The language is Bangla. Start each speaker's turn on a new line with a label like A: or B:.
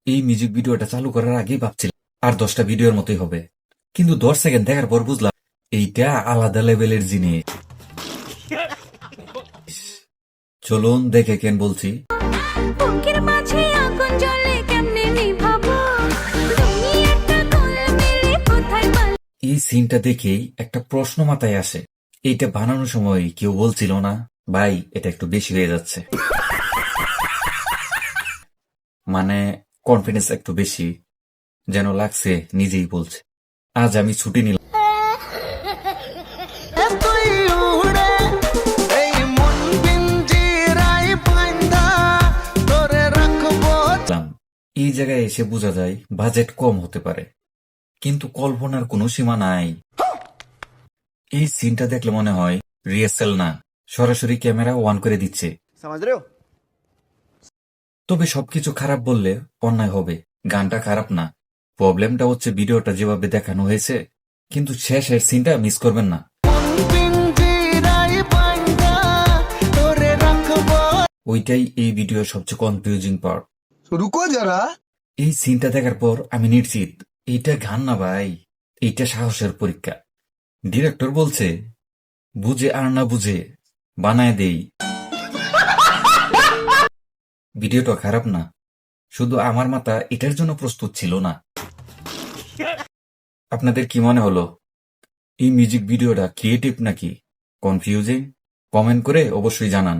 A: এই মিউজিক ভিডিওটা চালু করার আগেই ভাবছিলাম আর 10টা ভিডিওর মতোই হবে, কিন্তু 10 সেকেন্ড দেখার পর বুঝলাম এইটা আলাদা লেভেলের জিনিস। চলুন দেখে কেন বলছি।
B: বুকের মাঝে আগুন জ্বলে কেমনে নিভাবো, তুমি একটা গোলমেলে কোথায় পালাবো।
A: এই সিনটা দেখেই একটা প্রশ্ন মাথায় আসে, এইটা বানানোর সময় কেউ বলছিল না ভাই এটা একটু বেশি হয়ে যাচ্ছে, মানে কনফিডেন্স একটু বেশি যেন লাগছে নিজেই বলছে। আজ আমি ছুটি নিলাম,
C: তুই উড়ে এই মন পিঞ্জিরায় বাঁধা ধরে রাখবো।
A: এই জায়গায় এসে বোঝা যায় বাজেট কম হতে পারে কিন্তু কল্পনার কোনো সীমা নাই। এই সিনটা দেখলে মনে হয় রিহার্সাল না, সরাসরি ক্যামেরা অন করে দিচ্ছে।
C: समझ रहे हो?
A: তবে সবকিছু খারাপ বললে অন্যায় হবে, গানটা খারাপ না, প্রবলেমটা হচ্ছে ভিডিওটা যেভাবে দেখানো হয়েছে। কিন্তু শেষের সিনটা মিস করবেন না,
C: মন পিঞ্জিরায় বাঁধা ধরে রাখবো।
A: ওইটাই এই ভিডিওর সবচেয়ে কনফিউজিং পার্ট।
C: रुको जरा।
A: এই সিনটা দেখার পর আমি নিশ্চিত এইটা গান না ভাই, এইটা সাহসের পরীক্ষা। ডিরেক্টর বলছে বুঝে আর না বুঝে বানায় দেই। ভিডিওটা খারাপ না, শুধু আমার মাথা এটার জন্য প্রস্তুত ছিল না। আপনাদের কি মনে হলো এই মিউজিক ভিডিওটা ক্রিয়েটিভ নাকি কনফিউজিং? কমেন্ট করে অবশ্যই জানান।